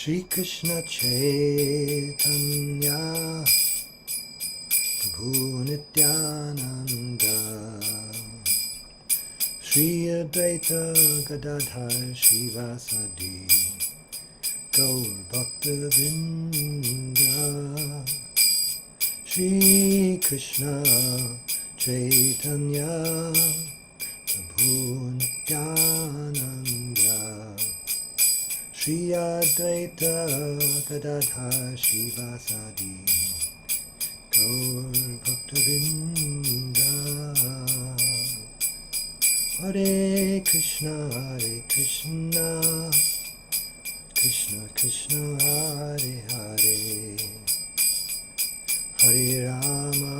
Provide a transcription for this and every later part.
Shri Krishna Chaitanya Prabhu Nityananda Shri Advaita Gadadhar Shivasadi Gaur Bhakta Vrinda Shri Krishna Chaitanya Prabhu Nityananda Shri Advaita Gadadhar Shivasadi Gaur Bhakta Vrinda Hare Krishna Krishna Krishna Hare Hare Hare Rama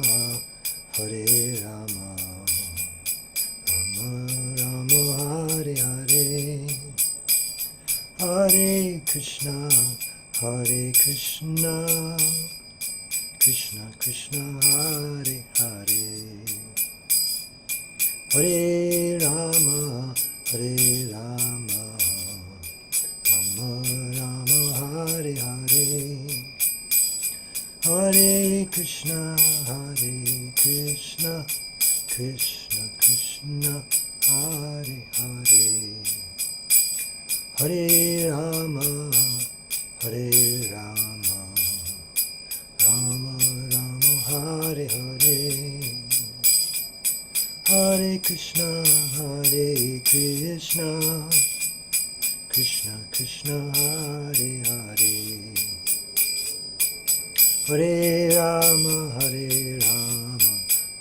Hare Rama Rama Rama Hare Hare Hare Krishna Krishna Krishna Hare Hare Hare Rama Rama Rama Hare Hare Hare Krishna Krishna Krishna Hare Hare Hare Rama Rama Rama Hare Hare Hare Krishna Krishna Krishna Hare Hare Hare Rama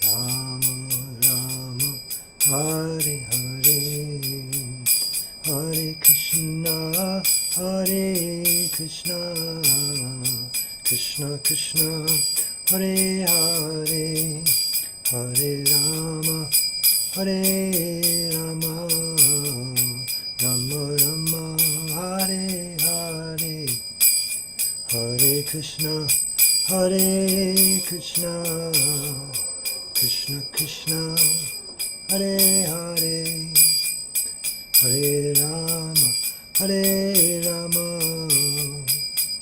Rama Rama Hare Hare Hare Krishna Krishna Krishna Hare Hare Hare Rama Rama Rama Hare Hare Hare Krishna Krishna Krishna Hare Hare Hare Rama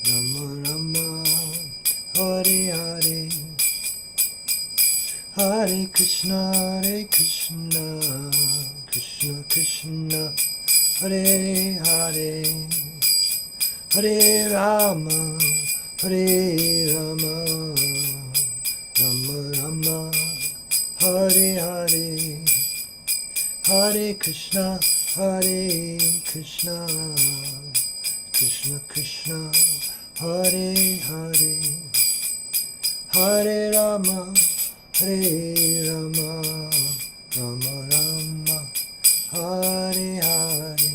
Rama Rama Hare Hare Hare Krishna Krishna Hare Hare Hare Rama Rama Rama Hare Hare Hare Krishna Krishna Hare Hare Hare Rama Rama Rama Hare Hare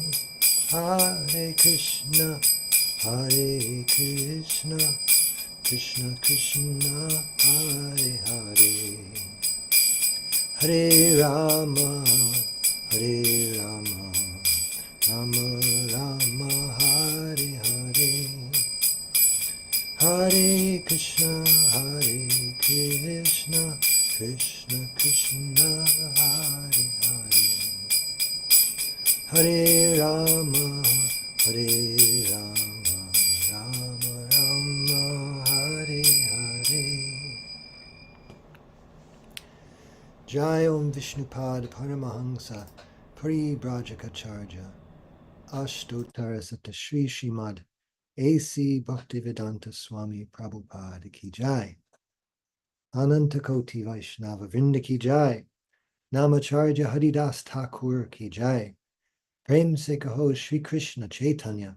Hare Krishna Krishna Hare Hare Hare Rama Rama Hare Hare Hare Krishna Krishna Hare Hare Hare Rama Rama Hare Hare Jai Om Vishnupad Paramahansa Paribrajacharya Ashtottara Sata Shri Srimad A.C. Bhaktivedanta Swami Prabhupada Ki Jai Ananta Koti Vaishnava Vrinda Ki Jai Namacharya Haridas Thakur Ki Jai Prem Se Kaho Shri Krishna Chaitanya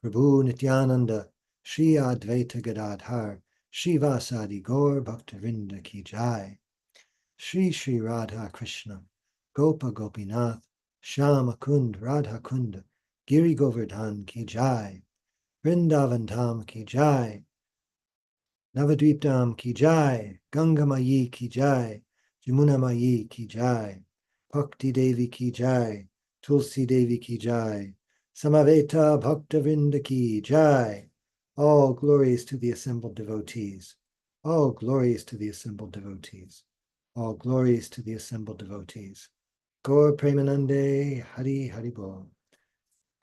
Prabhu Nityananda Shri Advaita Gadadhar Shivasadi Gaur Bhaktivinoda Ki Jai Shri Shri Radha Krishna Gopa Gopinath Shama Kund Radha Kund Giri Govardhan Ki Jai Vrindavan Dham Ki Jai Navadvip Dham Ki Jai Ganga Mayi Ki Jai Jamuna Mayi Ki Jai Bhakti Devi Ki Jai Tulsi Devi Ki Jai Samaveta Bhaktavinda Ki Jai. All glories to the assembled devotees. All glories to the assembled devotees. All glories to the assembled devotees. Gaur Premanande Hari Hari Bol.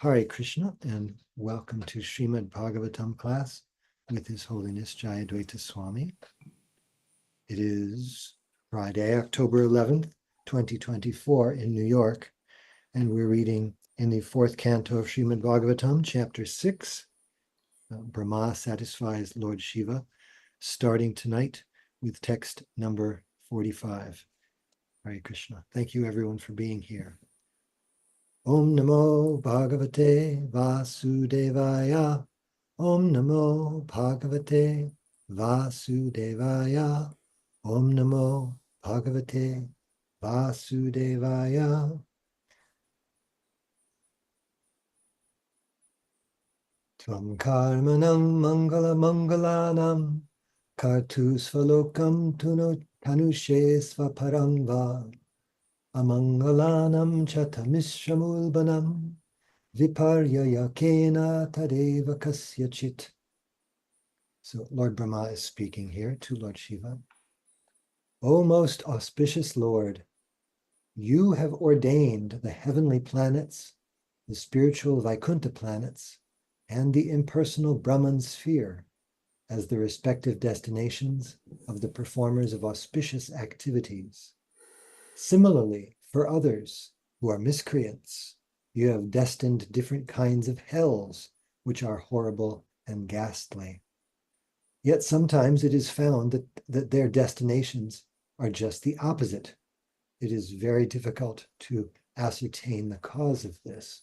Hare Krishna, and welcome to Srimad Bhagavatam class with His Holiness Jayadvaita Swami. It is Friday, October 11th, 2024 in New York, and we're reading in the fourth canto of Srimad Bhagavatam, chapter 6, Brahma satisfies Lord Shiva, starting tonight with text number 45. Hare Krishna. Thank you everyone for being here. Om Namo Bhagavate Vasudevaya. Om Namo Bhagavate Vasudevaya. Om Namo Bhagavate Vasudevaya. Tvam karmanam mangala mangalanam kartus falokam tanushe svaparam va amangalanam chatamishramulbanam viparya yakena tadeva kasyachit. So Lord Brahma is speaking here to Lord Shiva. O most auspicious Lord, you have ordained the heavenly planets, the spiritual Vaikuntha planets, and the impersonal Brahman sphere as the respective destinations of the performers of auspicious activities. Similarly, for others who are miscreants, you have destined different kinds of hells, which are horrible and ghastly. Yet sometimes it is found that their destinations are just the opposite. It is very difficult to ascertain the cause of this.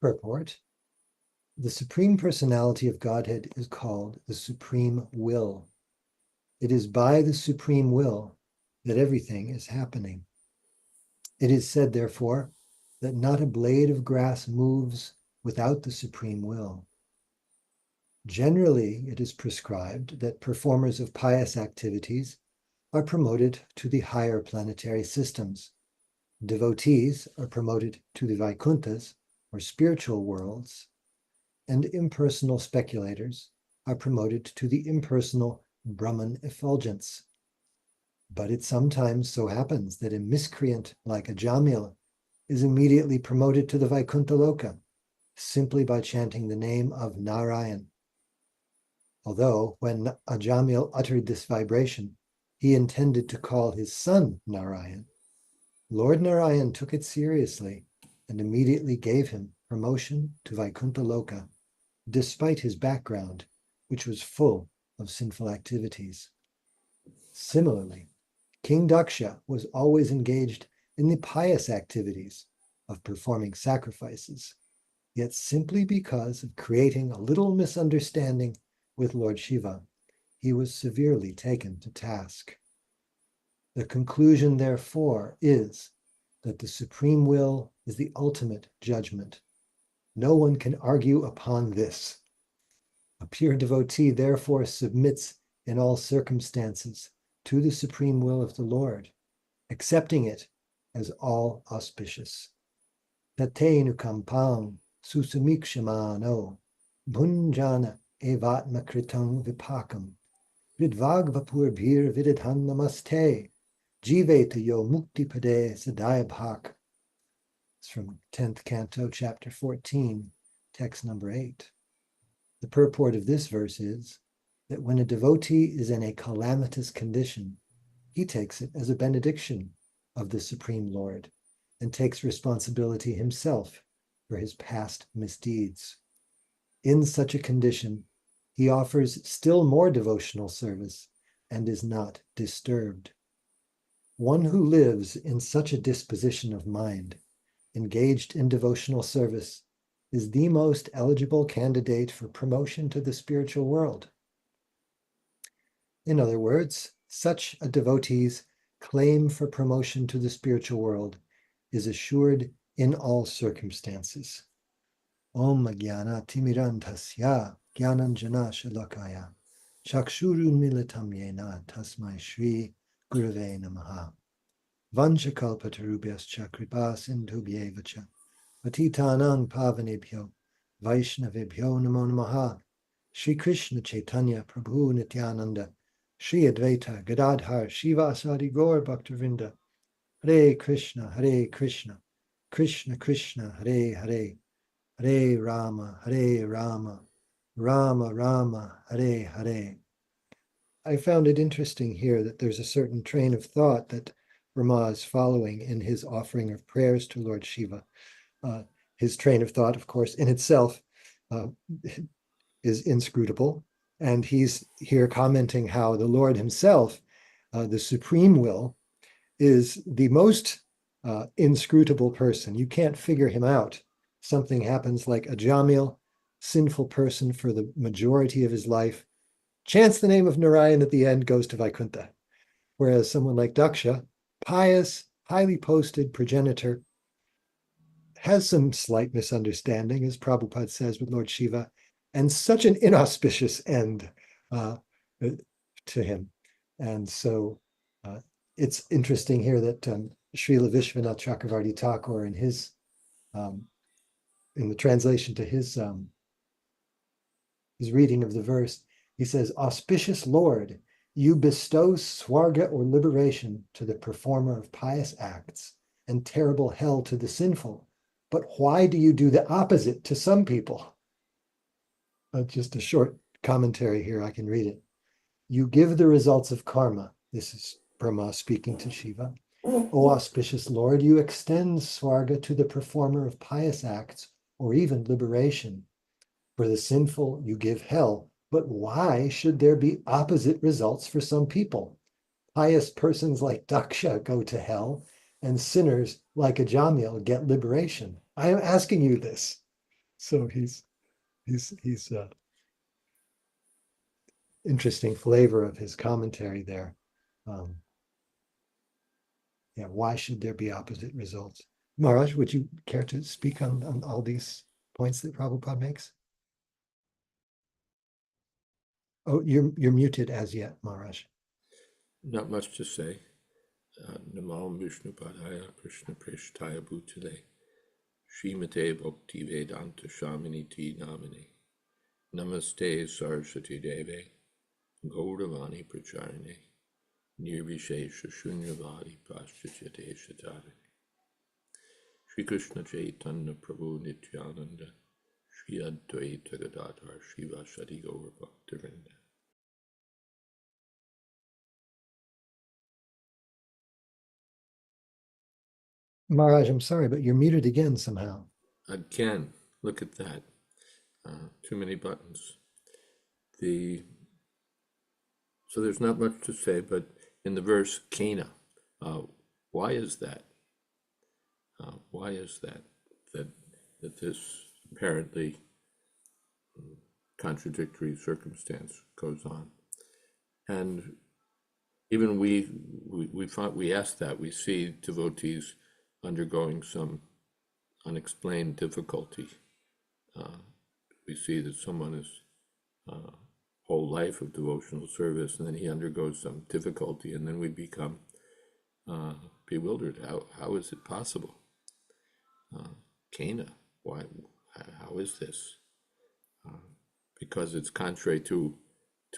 Purport: the Supreme Personality of Godhead is called the Supreme Will. It is by the Supreme Will that everything is happening. It is said, therefore, that not a blade of grass moves without the Supreme Will. Generally, it is prescribed that performers of pious activities are promoted to the higher planetary systems. Devotees are promoted to the Vaikunthas, or spiritual worlds, and impersonal speculators are promoted to the impersonal Brahman effulgence. But it sometimes so happens that a miscreant like Ajamil is immediately promoted to the Vaikuntha Loka simply by chanting the name of Narayan. Although when Ajamil uttered this vibration, he intended to call his son Narayan, Lord Narayan took it seriously and immediately gave him promotion to Vaikuntha Loka, despite his background, which was full of sinful activities. Similarly, King Daksha was always engaged in the pious activities of performing sacrifices, yet simply because of creating a little misunderstanding with Lord Shiva, he was severely taken to task. The conclusion, therefore, is that the Supreme Will is the ultimate judgment. No one can argue upon this. A pure devotee, therefore, submits in all circumstances to the Supreme Will of the Lord, accepting it as all auspicious. Tatenu kampang susamikshamano bhunjana evatma kritam vipakam vidvag vapur bhir vididhan namaste jiveta yo mukti pade sadayabhak. It's from 10th canto, chapter 14, text number 8. The purport of this verse is that when a devotee is in a calamitous condition, he takes it as a benediction of the Supreme Lord and takes responsibility himself for his past misdeeds. In such a condition, he offers still more devotional service and is not disturbed. One who lives in such a disposition of mind, engaged in devotional service, is the most eligible candidate for promotion to the spiritual world. In other words, such a devotee's claim for promotion to the spiritual world is assured in all circumstances. Om Jnana Timirantasya Jnananjana Shalakaya Chakshurun Militam Yena Tasmai Shri Gurave Namaha Vanchakalpatarubhyascha Kripa Sindhubhyevacha Patitanang Pavanebhyo Vaishnavebhyo Namo Namaha Shri Krishna Chaitanya Prabhu Nityananda Shri Advaita Gadadhar Shivasadi Gaur Bhaktavinda Hare Krishna Krishna Krishna, Hare Hare, Hare Rama, Rama Rama, Hare Hare. I found it interesting here that there's a certain train of thought that Rama is following in his offering of prayers to Lord Shiva. His train of thought, of course, in itself is inscrutable. And he's here commenting how the Lord himself, the supreme will, is the most inscrutable person. You can't figure him out. Something happens like a Jamil, sinful person for the majority of his life, chants the name of Narayan at the end, goes to Vaikuntha. Whereas someone like Daksha, pious, highly posted progenitor, has some slight misunderstanding, as Prabhupada says, with Lord Shiva, and such an inauspicious end to him. And so it's interesting here that Srila Vishwanath Chakravarti Thakur, in his in the translation to his reading of the verse, he says, "Auspicious Lord, you bestow swarga or liberation to the performer of pious acts and terrible hell to the sinful. But why do you do the opposite to some people?" Just a short commentary here, I can read it. "You give the results of karma." This is Brahma speaking to Shiva. "O auspicious Lord, you extend swarga to the performer of pious acts or even liberation. For the sinful, you give hell. But why should there be opposite results for some people? Pious persons like Daksha go to hell, and sinners like Ajamil get liberation. I am asking you this." So he's interesting flavor of his commentary there. Yeah, why should there be opposite results? Maharaj, would you care to speak on all these points that Prabhupada makes? Oh, you're muted as yet, Maharaj. Not much to say. Namo Vishnu Padaya Krishna Preshtaya Bhutale Srimate Bhakti Vedanta Shamini Ti Namine Namaste Saraswati Deve Gauravani Pracharine Nirvishesha Shunyavadi Paschachate Shatare Shri Krishna Chaitanya Prabhu Nityananda Shri Advaita Gadadhar Shiva Shadi Gaura Bhaktivinoda. Maharaj, I'm sorry, but you're muted again somehow. Again, look at that. Too many buttons. So there's not much to say, but in the verse Cana, why is that? Why is that this apparently contradictory circumstance goes on? And even we ask that, we see devotees undergoing some unexplained difficulty. We see that someone is whole life of devotional service, and then he undergoes some difficulty, and then we become bewildered. How is it possible? Cana, why? How is this? Because it's contrary to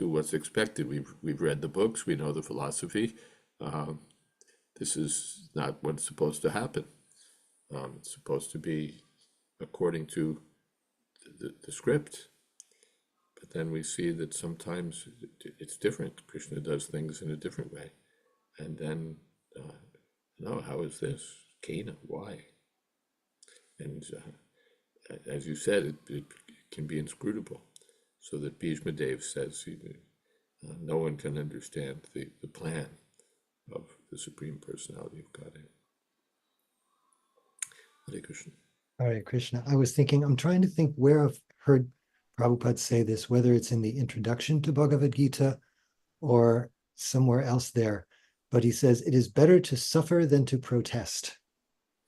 what's expected. We've read the books. We know the philosophy. This is not what's supposed to happen. It's supposed to be according to the script. But then we see that sometimes it's different. Krishna does things in a different way. And then, no, how is this? Cana, why? And as you said, it can be inscrutable. So that Bhishma Dev says no one can understand the plan of the Supreme Personality of Godhead. Hare Krishna. Hare Krishna. I was thinking, I'm trying to think where I've heard Prabhupada say this, whether it's in the introduction to Bhagavad Gita or somewhere else there. But he says, it is better to suffer than to protest.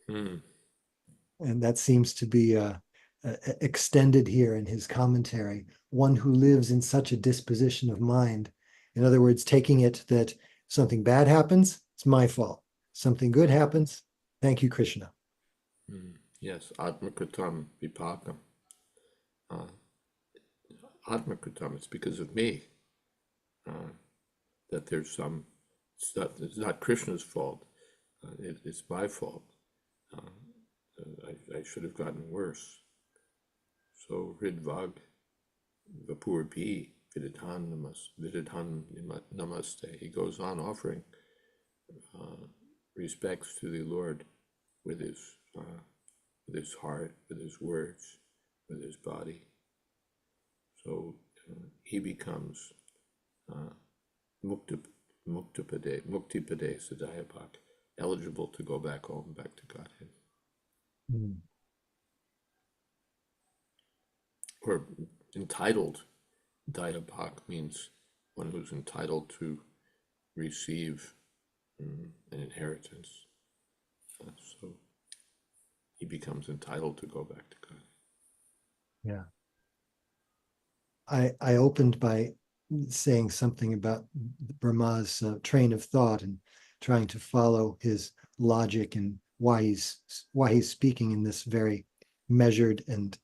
And that seems to be extended here in his commentary. One who lives in such a disposition of mind. In other words, taking it that something bad happens, it's my fault. Something good happens, thank you, Krishna. Yes, Atmakritam Vipakam. Atmakritam, it's because of me that there's some, it's not Krishna's fault, it's my fault. I should have gotten worse. So Ridvag Vapur Pi Vididhan Namaste. He goes on offering respects to the Lord with his heart, with his words, with his body. So he becomes Muktipade Sadhyabhak, eligible to go back home, back to Godhead. Mm. Or entitled. Dayabhak means one who's entitled to receive an inheritance. So he becomes entitled to go back to God. Yeah. I opened by saying something about Brahma's train of thought and trying to follow his logic and why he's speaking in this very measured and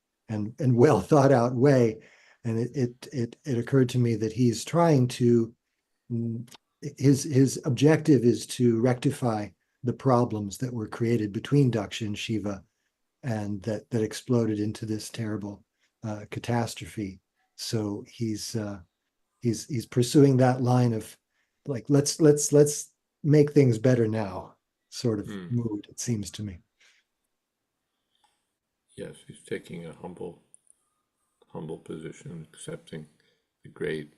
well thought out way. And it occurred to me that he's trying to his objective is to rectify the problems that were created between Daksha and Shiva and that exploded into this terrible catastrophe. So he's pursuing that line of like let's make things better now sort of mood, it seems to me. Yes, he's taking a humble position, accepting the great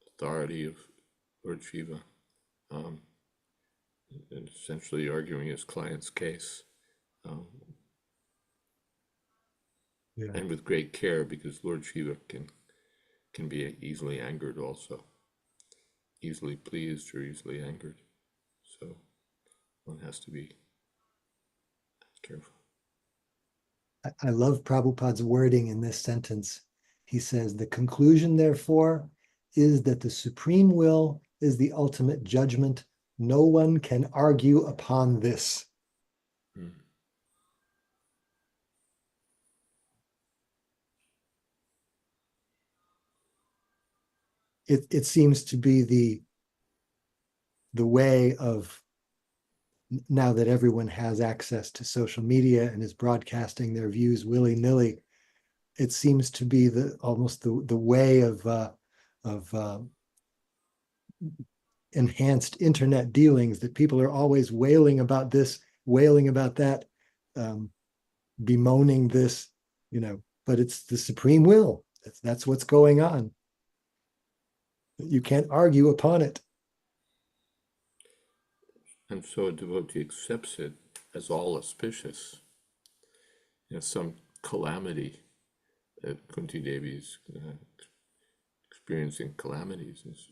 authority of Lord Shiva, and essentially arguing his client's case, Yeah. and with great care, because Lord Shiva can be easily angered also, easily pleased or easily angered. So one has to be careful. I love Prabhupada's wording in this sentence. He says, the conclusion, therefore, is that the supreme will is the ultimate judgment. No one can argue upon this. It seems to be the way of, now that everyone has access to social media and is broadcasting their views willy-nilly, it seems to be almost the way of enhanced internet dealings, that people are always wailing about this, wailing about that, bemoaning this, but it's the supreme will. That's what's going on. You can't argue upon it. And so a devotee accepts it as all auspicious. Some calamity that Kunti Devi is experiencing calamities, is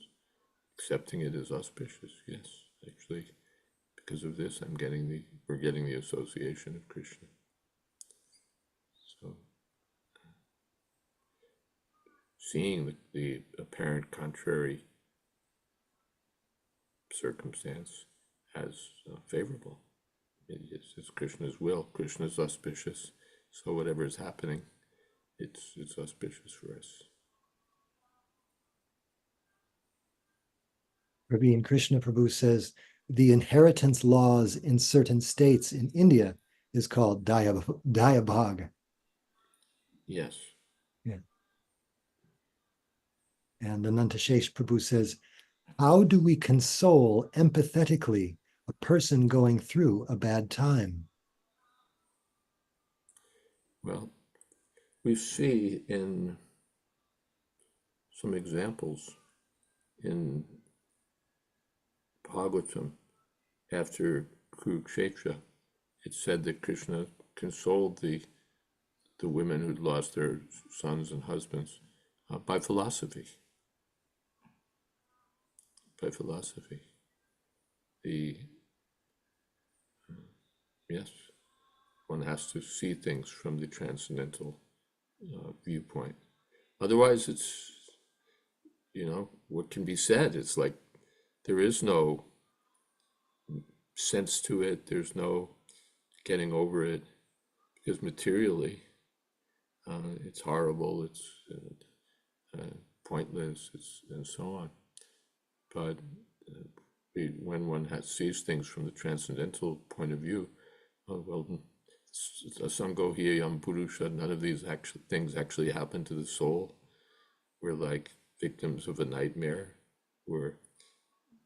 accepting it as auspicious. Yes, actually, because of this, we're getting the association of Krishna. So seeing the apparent contrary circumstance as favorable. It's Krishna's will. Krishna's auspicious. So whatever is happening, it's auspicious for us. Praveen Krishna Prabhu says the inheritance laws in certain states in India is called Dayabhag. Yes. Yeah. And Anantashesh Prabhu says, how do we console empathetically a person going through a bad time? Well, we see in some examples in Bhagavatam, after Kurukshetra, it said that Krishna consoled the women who'd lost their sons and husbands by philosophy. By philosophy. Yes, one has to see things from the transcendental viewpoint. Otherwise, it's, what can be said? It's like there is no sense to it. There's no getting over it, because materially, it's horrible. It's pointless. And so on. But when one sees things from the transcendental point of view, well, Asango Hiyam Purusha, none of these things actually happen to the soul. We're like victims of a nightmare. We're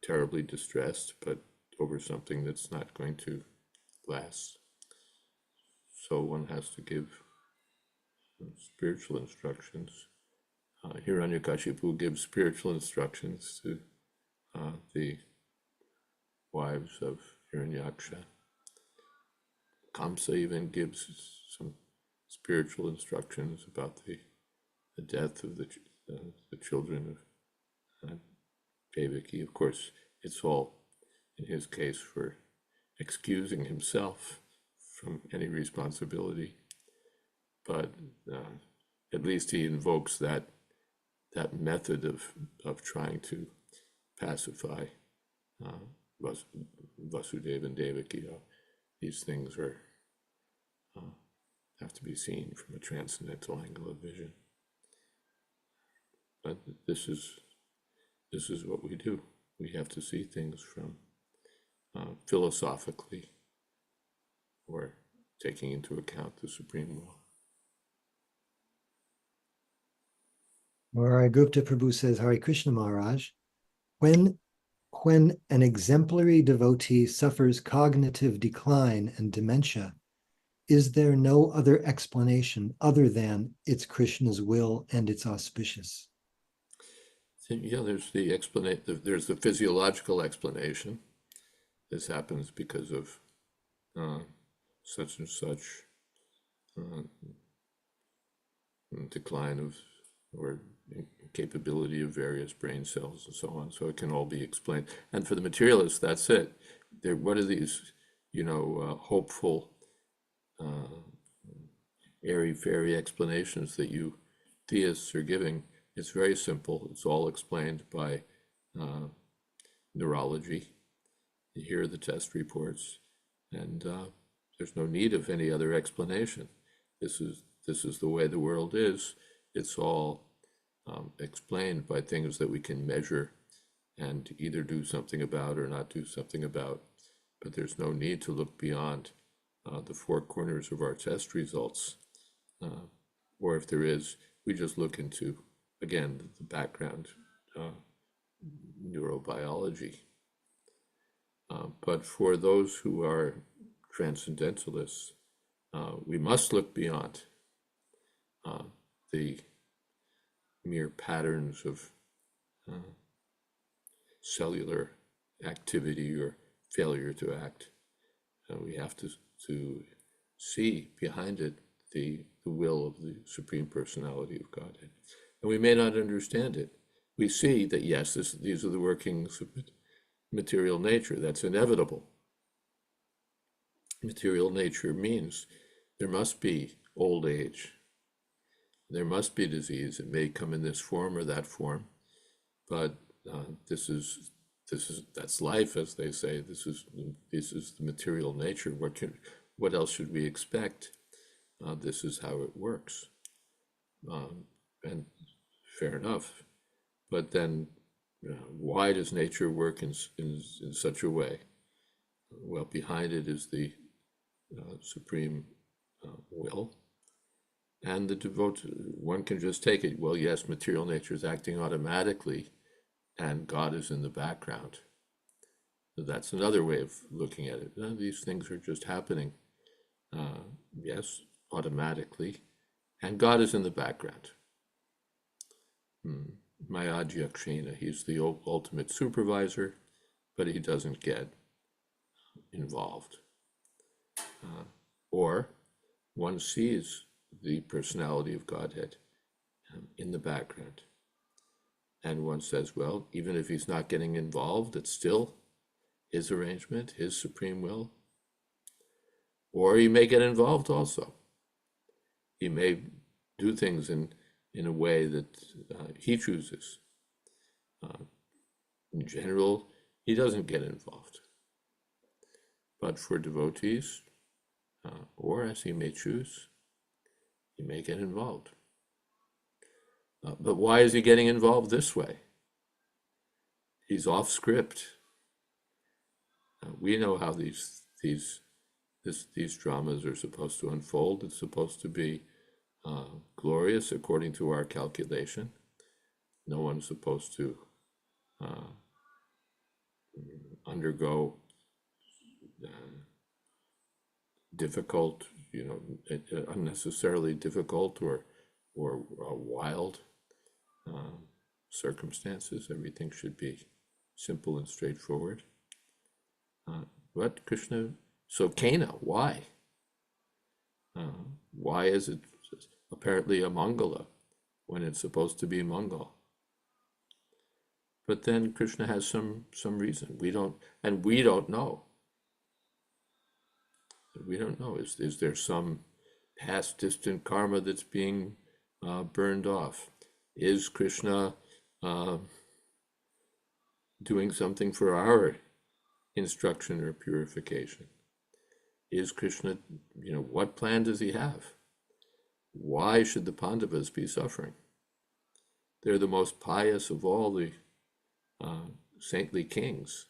terribly distressed, but over something that's not going to last. So one has to give spiritual instructions. Hiranyakashipu gives spiritual instructions to the wives of Hiranyaksha. Kamsa even gives some spiritual instructions about the death of the children of Devaki. Of course, it's all, in his case, for excusing himself from any responsibility. But at least he invokes that method of trying to pacify Vasudeva and Devaki. These things are have to be seen from a transcendental angle of vision. But this is what we do. We have to see things from philosophically, or taking into account the supreme will. Or Gupta Prabhu says, Hare Krishna Maharaj, when an exemplary devotee suffers cognitive decline and dementia, is there no other explanation other than it's Krishna's will and it's auspicious? Yeah, there's there's the physiological explanation. This happens because of such and such decline of or capability of various brain cells and so on. So it can all be explained. And for the materialists, that's it. What are these, hopeful, airy-fairy explanations that you theists are giving? It's very simple. It's all explained by neurology. You hear the test reports, and there's no need of any other explanation. This is the way the world is. It's all explained by things that we can measure and either do something about or not do something about. But there's no need to look beyond the four corners of our test results. Or if there is, we just look into, again, the background neurobiology. But for those who are transcendentalists, we must look beyond the mere patterns of cellular activity or failure to act. We have to see behind it the will of the Supreme Personality of Godhead. And we may not understand it. We see that, yes, these are the workings of material nature. That's inevitable. Material nature means there must be old age. There must be disease. It may come in this form or that form, but that's life, as they say. This is the material nature. What else should we expect? This is how it works, and fair enough. But then, why does nature work in such a way? Well, behind it is the supreme will. And the devotee, one can just take it, well, yes, material nature is acting automatically, and God is in the background. So that's another way of looking at it. These things are just happening, yes, automatically, and God is in the background. Mayadhyakshina, he's the ultimate supervisor, but he doesn't get involved. Or one sees the personality of Godhead in the background. And one says, well, even if he's not getting involved, it's still his arrangement, his supreme will. Or he may get involved also. He may do things in a way that he chooses. In general, he doesn't get involved. But for devotees, or as he may choose, he may get involved. But why is he getting involved this way? He's off script. We know how these these dramas are supposed to unfold. It's supposed to be glorious according to our calculation. No one's supposed to undergo difficult, unnecessarily difficult or wild circumstances. Everything should be simple and straightforward. But Krishna, so Cana, why? Why is it apparently a Mangala when it's supposed to be Mangal? But then Krishna has some reason. We don't know. We don't know. Is there some past distant karma that's being burned off? Is Krishna doing something for our instruction or purification? Is Krishna, what plan does he have? Why should the Pandavas be suffering? They're the most pious of all the saintly kings.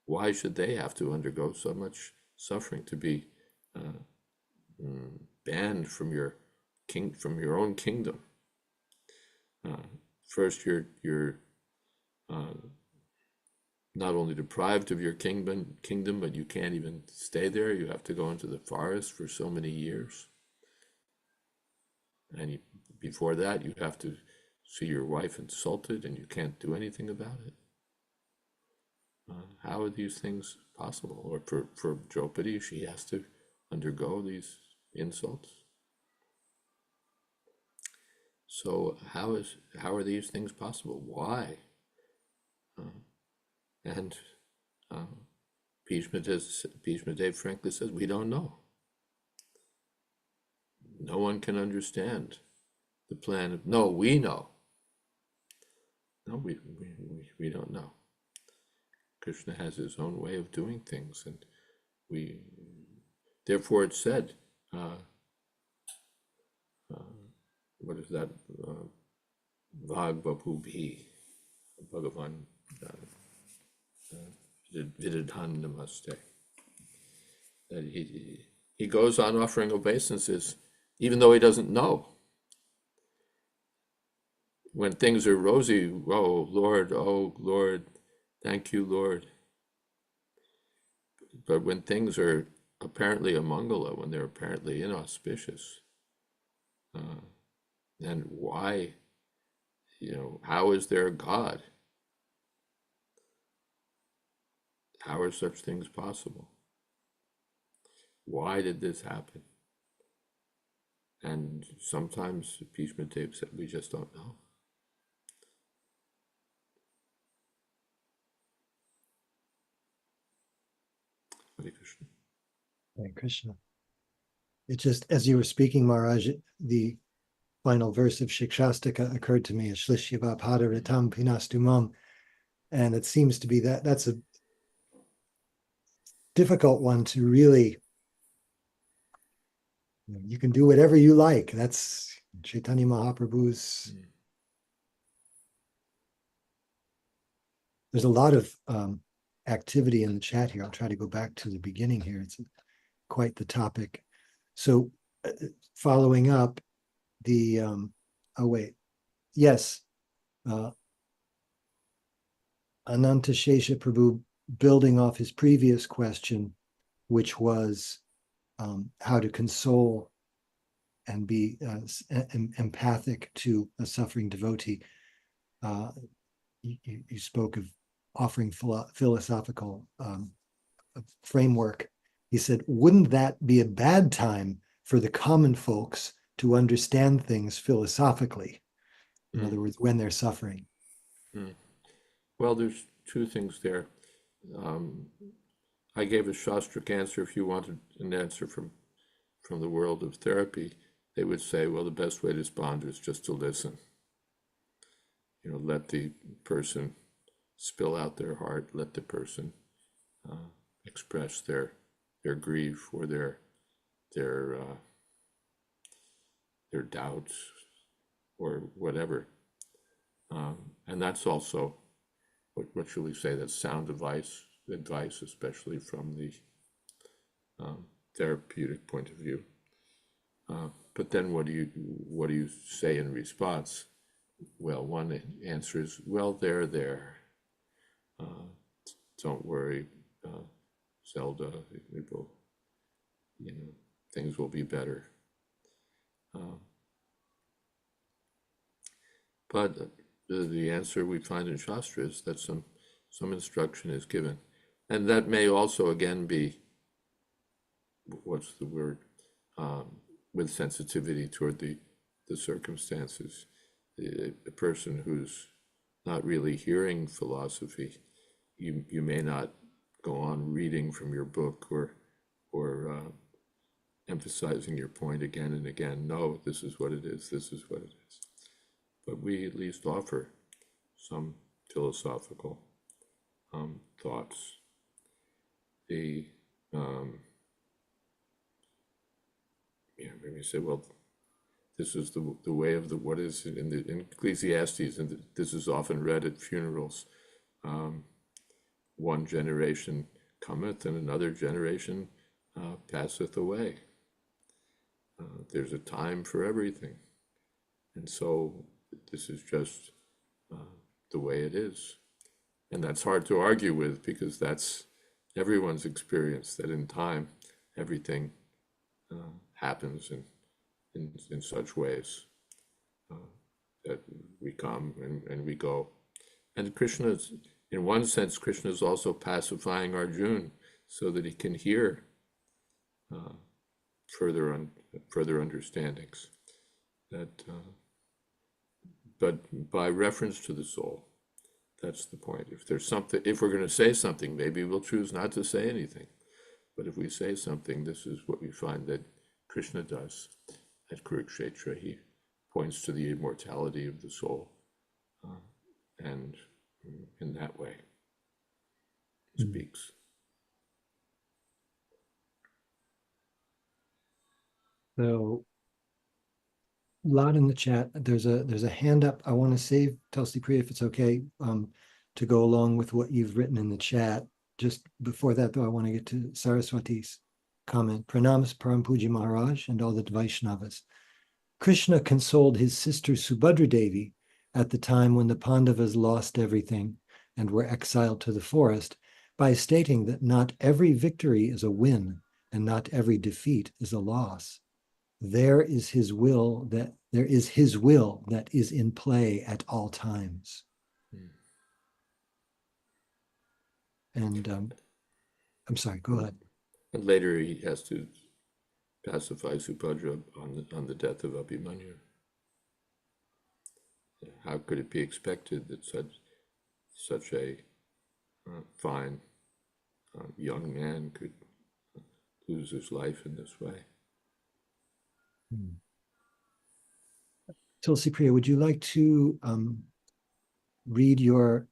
Why should they have to undergo so much suffering, to be banned from your own kingdom? First, you're not only deprived of your kingdom, but you can't even stay there. You have to go into the forest for so many years. And before that, you have to see your wife insulted, and you can't do anything about it. How are these things possible? Or for Draupadi, she has to undergo these insults. So how are these things possible? Why? And Bhishma Dev frankly says, we don't know. No one can understand the plan of, no, we know. No, we don't know. Krishna has his own way of doing things, and therefore it's said, what is that? Vagbapubhi, Bhagavan Vidadhan Namaste. That he goes on offering obeisances even though he doesn't know. When things are rosy, oh Lord, thank you, Lord. But when things are apparently a mangala, when they're apparently inauspicious, then why, how is there a God? How are such things possible? Why did this happen? And sometimes Bhishma Dev said, we just don't know. Hare Krishna. Hare Krishna. It just, as you were speaking, Maharaj, the final verse of Shikshastika occurred to me, Shlishya Padaritam Pinastumam. And it seems to be that's a difficult one to really, you can do whatever you like. That's Chaitanya Mahaprabhu's. There's a lot of activity in the chat here. I'll try to go back to the beginning here. It's quite the topic. So following up the, yes, Ananta Shesha Prabhu, building off his previous question, which was how to console and be empathic to a suffering devotee. You spoke of offering philosophical framework. He said, wouldn't that be a bad time for the common folks to understand things philosophically? In other words, when they're suffering. Well, there's two things there. I gave a Shastric answer. If you wanted an answer from the world of therapy, they would say, well, the best way to respond is just to listen. Let the person spill out their heart, let the person express their grief or their doubts or whatever. And that's also, what should we say, that's sound advice, especially from the therapeutic point of view. But then what do you say in response? Well, one answer is, well, they're there. Don't worry, Zelda. It will, things will be better. But the answer we find in Shastra is that some instruction is given, and that may also again be, what's the word, with sensitivity toward the circumstances. A person who's not really hearing philosophy, you may not go on reading from your book or emphasizing your point again and again. No, this is what it is. This is what it is. But we at least offer some philosophical thoughts. Maybe say, well, this is the way of what is in Ecclesiastes, and this is often read at funerals. One generation cometh, and another generation passeth away. There's a time for everything, and so this is just the way it is, and that's hard to argue with, because that's everyone's experience, that in time everything happens in such ways that we come and we go. And Krishna's, in one sense, Krishna is also pacifying Arjuna so that he can hear further understandings. But by reference to the soul, that's the point. If there's something, if we're going to say something, maybe we'll choose not to say anything. But if we say something, this is what we find that Krishna does at Kurukshetra. He points to the immortality of the soul, and in that way speaks. So, a lot in the chat. There's a hand up. I want to save Tulsi Priya, if it's okay, to go along with what you've written in the chat. Just before that, though, I want to get to Saraswati's comment. Pranams Param Puji Maharaj and all the Vaishnavas. Krishna consoled his sister Subhadra Devi at the time when the Pandavas lost everything and were exiled to the forest by stating that not every victory is a win and not every defeat is a loss. There is his will that is in play at all times. And I'm sorry, go ahead. And later he has to pacify Subhadra on the death of Abhimanyu. How could it be expected that such a fine young man could lose his life in this way? Tulsi Priya, would you like to read your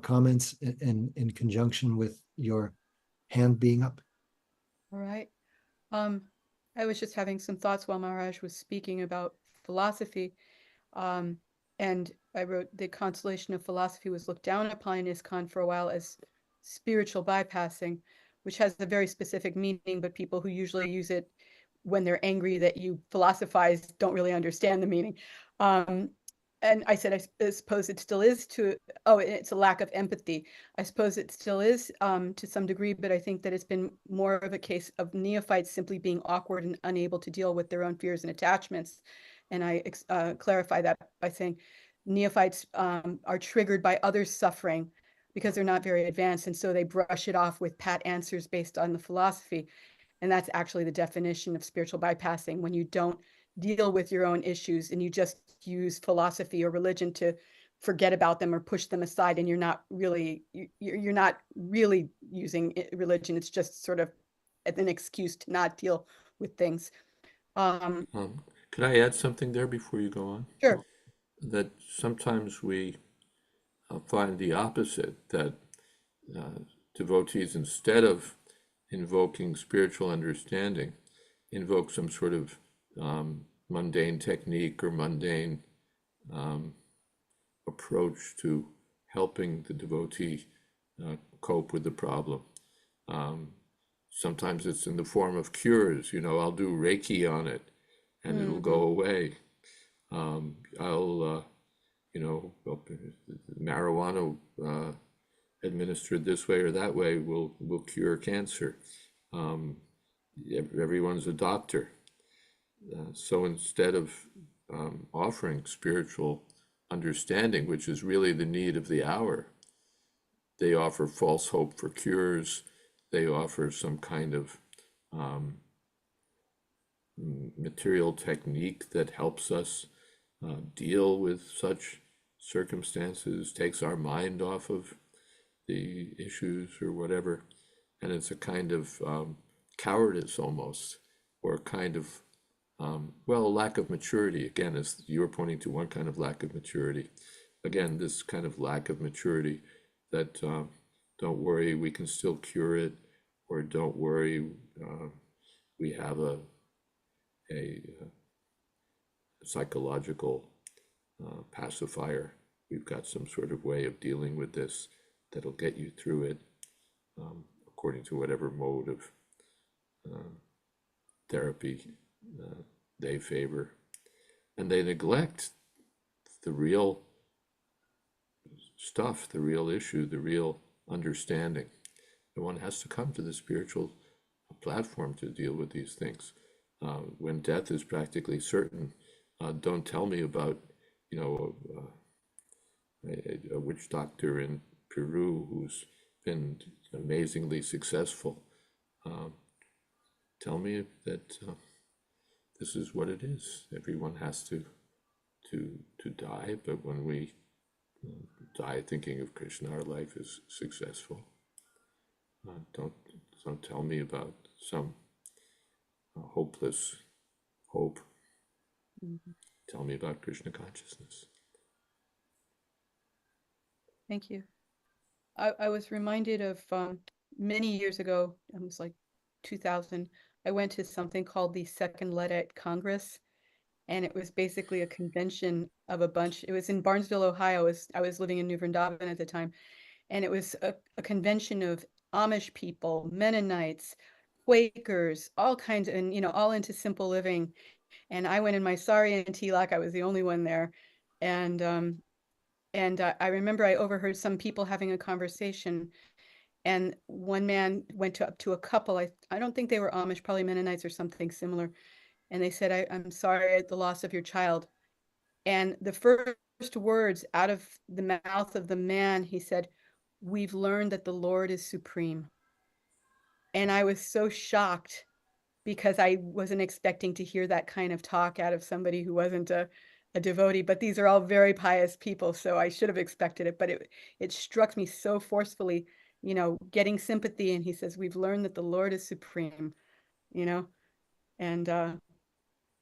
comments in conjunction with your hand being up? All right. I was just having some thoughts while Maharaj was speaking about philosophy. And I wrote, the consolation of philosophy was looked down upon in ISKCON for a while as spiritual bypassing, which has a very specific meaning, but people who usually use it when they're angry that you philosophize don't really understand the meaning. And I said, I suppose it still is it's a lack of empathy. I suppose it still is to some degree, but I think that it's been more of a case of neophytes simply being awkward and unable to deal with their own fears and attachments. And I clarify that by saying neophytes are triggered by others' suffering because they're not very advanced. And so they brush it off with pat answers based on the philosophy. And that's actually the definition of spiritual bypassing, when you don't deal with your own issues and you just use philosophy or religion to forget about them or push them aside, and you're not really using religion. It's just sort of an excuse to not deal with things. Can I add something there before you go on? Sure. That sometimes we find the opposite, that devotees, instead of invoking spiritual understanding, invoke some sort of mundane technique or mundane approach to helping the devotee cope with the problem. sometimes it's in the form of cures. I'll do Reiki on it and it'll go away. I'll, marijuana administered this way or that way will cure cancer. Everyone's a doctor. So instead of offering spiritual understanding, which is really the need of the hour, they offer false hope for cures. They offer some kind of material technique that helps us deal with such circumstances, takes our mind off of the issues or whatever. And it's a kind of cowardice almost, or a kind of, a lack of maturity. Again, as you were pointing to, one kind of lack of maturity. Again, this kind of lack of maturity that don't worry, we can still cure it, or don't worry, we have a psychological pacifier. We've got some sort of way of dealing with this that'll get you through it, according to whatever mode of therapy they favor. And they neglect the real stuff, the real issue, the real understanding. And one has to come to the spiritual platform to deal with these things. When death is practically certain, don't tell me about, a witch doctor in Peru who's been amazingly successful. Tell me that this is what it is. Everyone has to die, but when we die thinking of Krishna, our life is successful. Don't tell me about some hopeless hope. Tell me about Krishna consciousness. Thank you. I was reminded of many years ago, it was like 2000, I went to something called the Second Leadite Congress, and it was basically a convention of a bunch. It was in Barnesville, Ohio. I was living in New Vrindavan at the time, and it was a convention of Amish people, Mennonites, Quakers, all kinds, and all into simple living. And I went in my sari and tilak. I was the only one there, and I remember I overheard some people having a conversation, and one man went up to a couple. I don't think they were Amish, probably Mennonites or something similar. And they said, I'm sorry at the loss of your child. And the first words out of the mouth of the man, he said, "We've learned that the Lord is supreme." And I was so shocked because I wasn't expecting to hear that kind of talk out of somebody who wasn't a devotee. But these are all very pious people, so I should have expected it. But it struck me so forcefully, getting sympathy. And he says, "We've learned that the Lord is supreme," and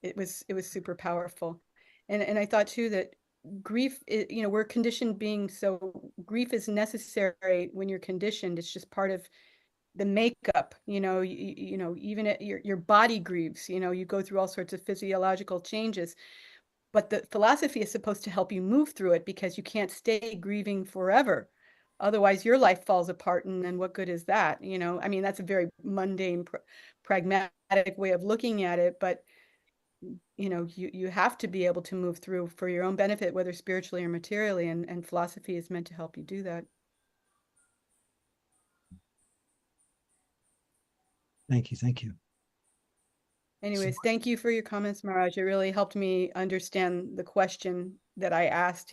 it was super powerful. And I thought too that grief, we're conditioned beings, so grief is necessary when you're conditioned. It's just part of the makeup. Even your body grieves. You go through all sorts of physiological changes, but the philosophy is supposed to help you move through it, because you can't stay grieving forever. Otherwise, your life falls apart, and then what good is that? I mean, that's a very pragmatic way of looking at it, but you have to be able to move through for your own benefit, whether spiritually or materially, and philosophy is meant to help you do that. Thank you. Thank you. Anyways, thank you for your comments, Maharaj. It really helped me understand the question that I asked.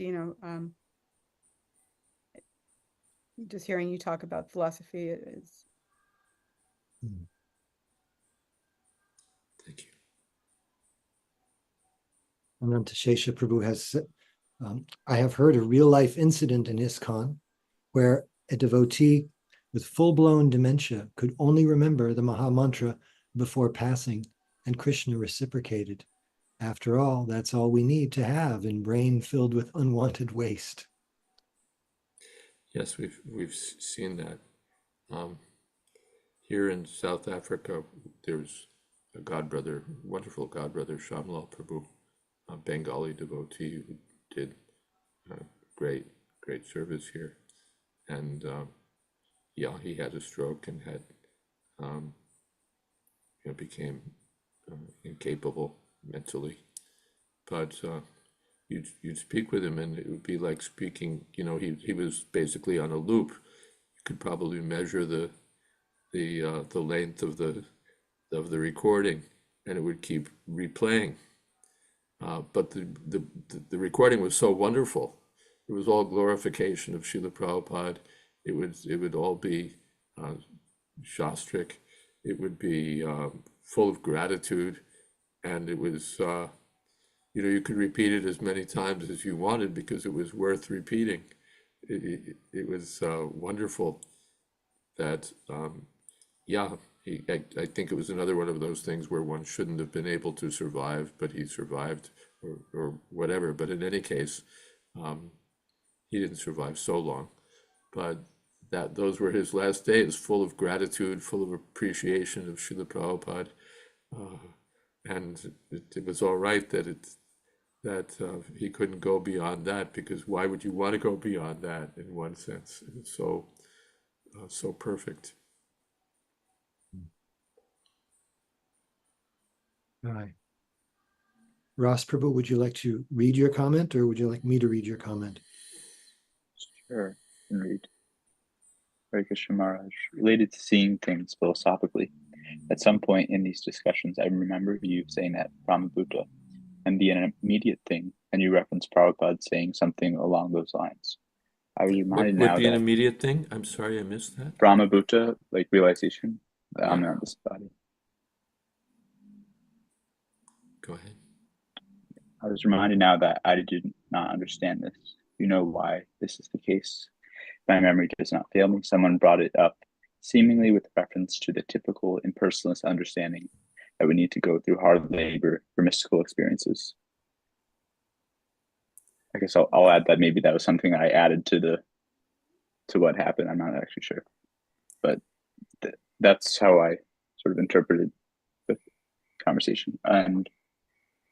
Just hearing you talk about philosophy is. Thank you. Ananta Shesha Prabhu has said, I have heard a real-life incident in ISKCON where a devotee with full-blown dementia could only remember the Maha Mantra before passing, and Krishna reciprocated. After all, that's all we need to have in brain filled with unwanted waste. Yes, we've seen that. Here in South Africa, there's a godbrother, wonderful godbrother, Shamlal Prabhu, a Bengali devotee who did great service here. And he had a stroke and had became incapable mentally. But you'd speak with him, and it would be like speaking. He was basically on a loop. You could probably measure the length of the recording, and it would keep replaying. But the recording was so wonderful. It was all glorification of Srila Prabhupada. It would all be shastric. It would be full of gratitude, and it was you could repeat it as many times as you wanted because it was worth repeating. It was wonderful that I think it was another one of those things where one shouldn't have been able to survive, but he survived, or whatever. But in any case, he didn't survive so long. But those were his last days, full of gratitude, full of appreciation of Srila Prabhupada, and it was all right that he couldn't go beyond that, because why would you want to go beyond that? In one sense, it was so perfect. All right. Ross Prabhu, would you like to read your comment, or would you like me to read your comment? Sure, I can read. Hare Krishna Maharaj, related to seeing things philosophically. At some point in these discussions, I remember you saying that Brahmabhuta can be an immediate thing, and you referenced Prabhupada saying something along those lines. I was reminded What would now be an that immediate thing? I'm sorry, I missed that. Brahmabhuta, like realization, the Yeah. omnibus body. Go ahead. I was reminded now that I did not understand this. You know why this is the case? My memory does not fail me. Someone brought it up, seemingly with reference to the typical impersonalist understanding that we need to go through hard labor for mystical experiences. I guess I'll add that maybe that was something I added to what happened. I'm not actually sure, but that's how I sort of interpreted the conversation. And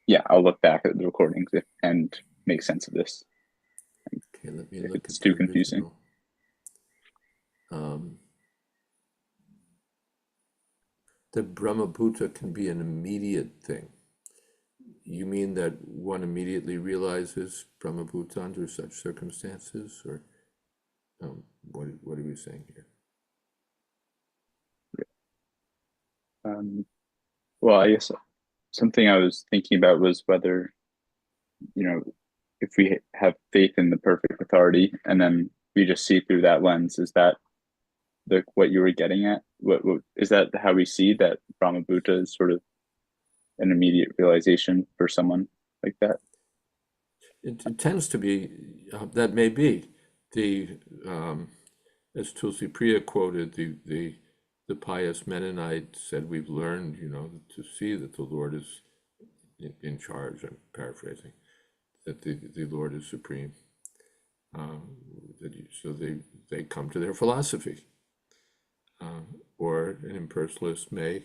yeah, I'll look back at the recordings and make sense of this. Okay, let me If look it's at too the confusing. original. The Brahmabhuta can be an immediate thing. You mean that one immediately realizes Brahmabhuta under such circumstances, or what are we saying here? Well, I guess something I was thinking about was whether, if we have faith in the perfect authority and then we just see through that lens, is that what you were getting at? What is that how we see that Brahmabhuta is sort of an immediate realization for someone like that? It tends to be, that may be. As Tulsi Priya quoted, the pious Mennonite said, we've learned, to see that the Lord is in charge. I'm paraphrasing, that the Lord is supreme. So they come to their philosophy. Or an impersonalist may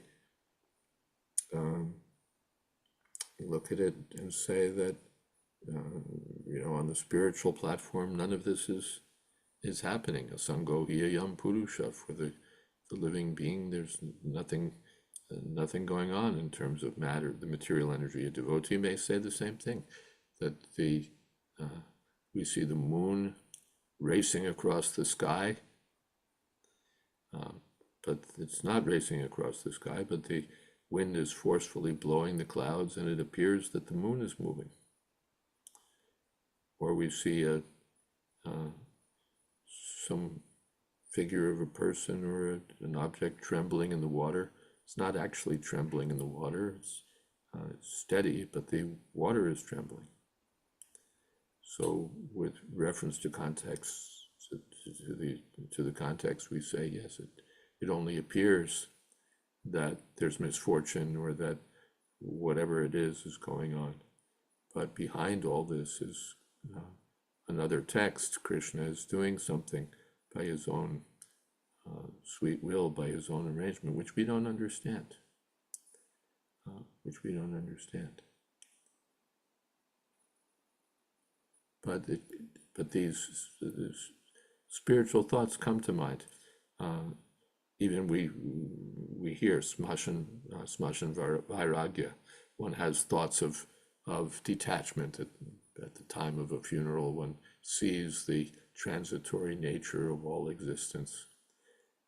look at it and say that, on the spiritual platform, none of this is happening. Asango hiyayam purusha, for the living being, there's nothing going on in terms of matter, the material energy. A devotee may say the same thing, that we see the moon racing across the sky, but it's not racing across the sky, but the wind is forcefully blowing the clouds, and it appears that the moon is moving. Or we see some figure of a person or an object trembling in the water. It's not actually trembling in the water, it's steady, but the water is trembling. So with reference to context, to the context, we say, yes, it only appears that there's misfortune, or that whatever it is going on. But behind all this is another text. Krishna is doing something by his own sweet will, by his own arrangement, which we don't understand. But these spiritual thoughts come to mind. even we hear smashan vairagya. One has thoughts of detachment at the time of a funeral. One sees the transitory nature of all existence.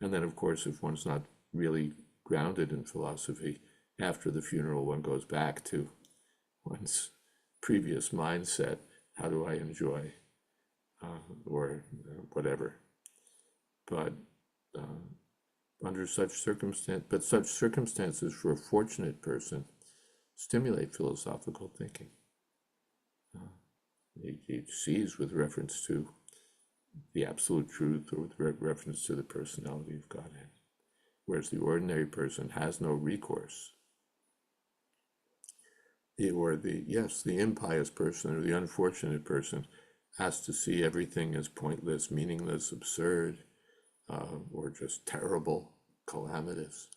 And then, of course, if one's not really grounded in philosophy, after the funeral, one goes back to one's previous mindset. How do I enjoy, or whatever? But under such circumstances for a fortunate person stimulate philosophical thinking. He sees with reference to the absolute truth or with reference to the personality of Godhead, whereas the ordinary person has no recourse. The impious person or the unfortunate person has to see everything as pointless, meaningless, absurd, or just terrible, calamitous.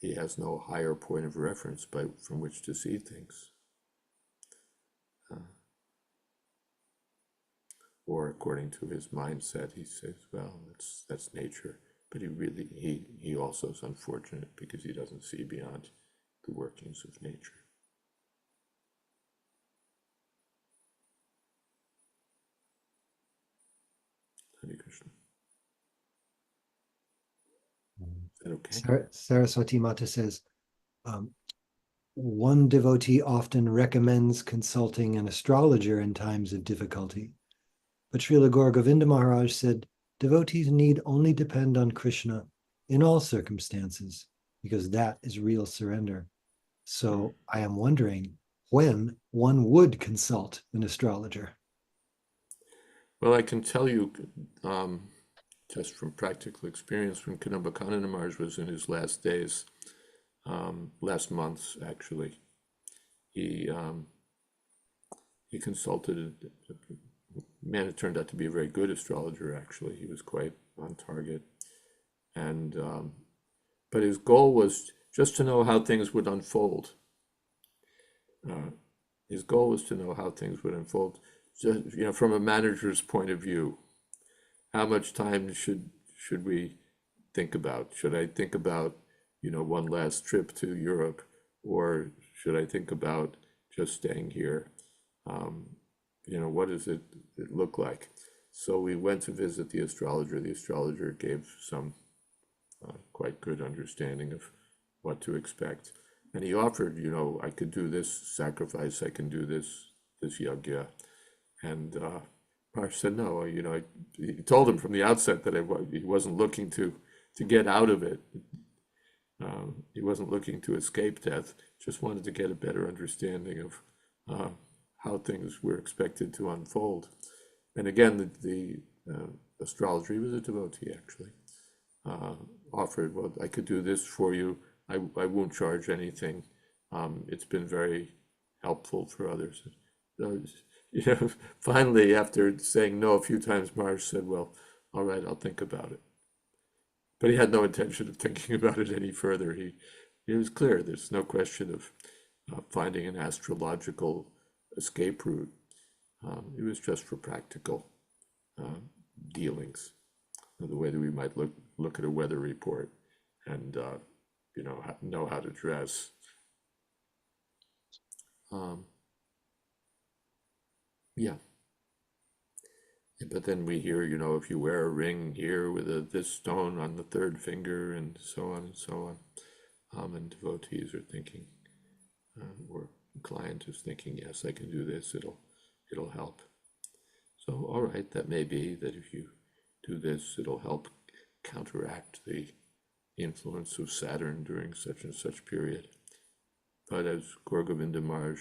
He has no higher point of reference from which to see things. Or according to his mindset, he says, well, that's nature. But he also is unfortunate because he doesn't see beyond the workings of nature. Hare Krishna. Is that okay? Saraswati Mata says, one devotee often recommends consulting an astrologer in times of difficulty. But Srila Gaura Govinda Maharaj said, devotees need only depend on Krishna in all circumstances, because that is real surrender. So I am wondering when one would consult an astrologer. Well, I can tell you, just from practical experience, when Kadamba Maharaj was in his last days, last months actually, he consulted a man who turned out to be a very good astrologer. Actually, he was quite on target, and but his goal was just to know how things would unfold. His goal was to know how things would unfold, just, from a manager's point of view. How much time should we think about? Should I think about, one last trip to Europe, or should I think about just staying here? What does it look like? So we went to visit the astrologer. The astrologer gave some quite good understanding of what to expect. And he offered, I could do this sacrifice, I can do this yajna. And Maharaj said no. He told him from the outset that he wasn't looking to get out of it. He wasn't looking to escape death, just wanted to get a better understanding of how things were expected to unfold. And again, the astrologer, he was a devotee actually, offered, well, I could do this for you. I won't charge anything. It's been very helpful for others. Finally, after saying no a few times, Maharaj said, well, all right, I'll think about it. But he had no intention of thinking about it any further. It was clear there's no question of finding an astrological escape route. It was just for practical dealings, the way that we might look at a weather report and know how to dress. Yeah. But then we hear, if you wear a ring here with this stone on the third finger, and so on and so on, and devotees are thinking, or the client is thinking, yes, I can do this, it'll help. So, all right, that may be that if you do this, it'll help counteract the influence of Saturn during such and such period. But as Gaura Govinda Maharaj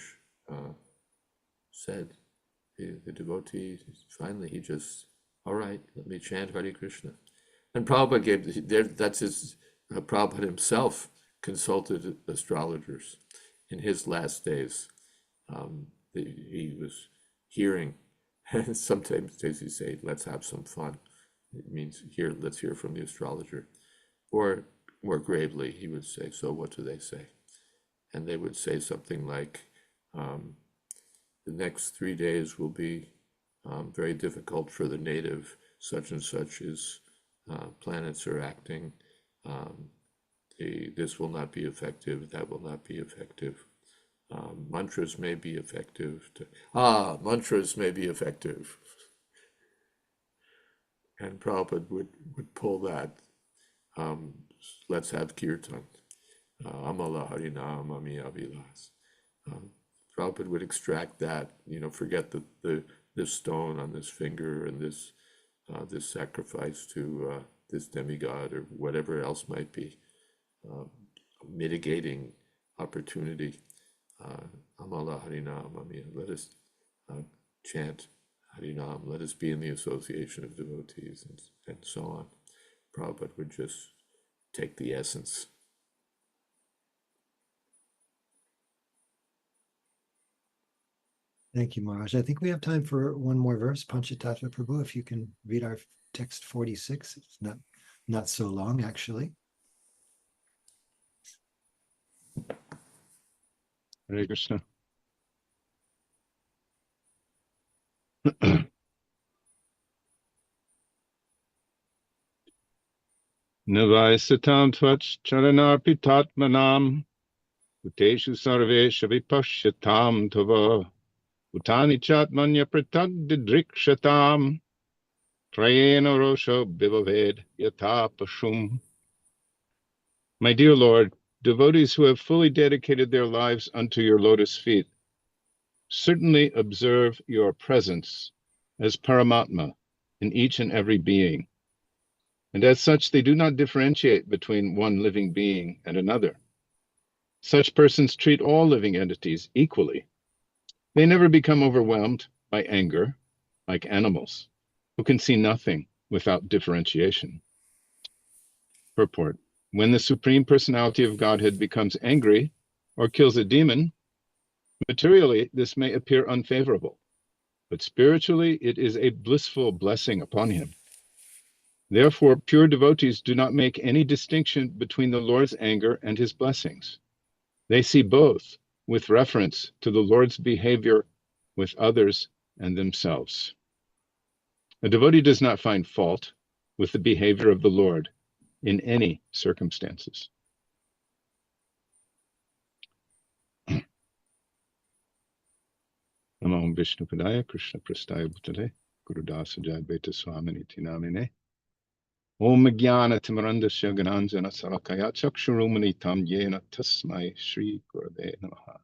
said, the devotee, finally, he just, all right, let me chant Hare Krishna. And Prabhupada Prabhupada himself consulted astrologers in his last days. He was hearing, and sometimes he say, let's have some fun. It means let's hear from the astrologer. Or more gravely, he would say, so what do they say? And they would say something like, the next 3 days will be very difficult for the native. Such and such is planets are acting This will not be effective, that will not be effective. Mantras may be effective. Mantras may be effective. And Prabhupada would pull that. Let's have kirtan. Amala Harinam Ami Avilas. Prabhupada would extract that, forget this stone on this finger and this sacrifice to this demigod or whatever else might be mitigating opportunity. Amala Harinam Ami. Let us chant Harinam. Let us be in the association of devotees, and so on. Prabhupada would just take the essence. Thank you, Maharaj. I think we have time for one more verse. Panchatattva Prabhu, if you can read our text 46. It's not so long, actually. Hare Krishna. Navaisatam tvach charanarpitatmanam uteshu sarvesha vipashyatam tava utani chatmanya pratagdidrikshatam trayena rosha bivaved yata pashum. My dear Lord, devotees who have fully dedicated their lives unto your lotus feet certainly observe your presence as Paramatma in each and every being. And as such, they do not differentiate between one living being and another. Such persons treat all living entities equally. They never become overwhelmed by anger, like animals, who can see nothing without differentiation. Purport: when the Supreme Personality of Godhead becomes angry or kills a demon, materially this may appear unfavorable, but spiritually it is a blissful blessing upon him. Therefore, pure devotees do not make any distinction between the Lord's anger and his blessings. They see both with reference to the Lord's behavior with others and themselves. A devotee does not find fault with the behavior of the Lord in any circumstances. Namo Vishnu Padaya Krishna Prastaya Bhutale Gurudasa Jayadvaita Swami Niti Namine Om Jnana Timarandasya Gananjana Salakaya Chakshurumani Tam Yena Tasmai Shri Gurave Namaha.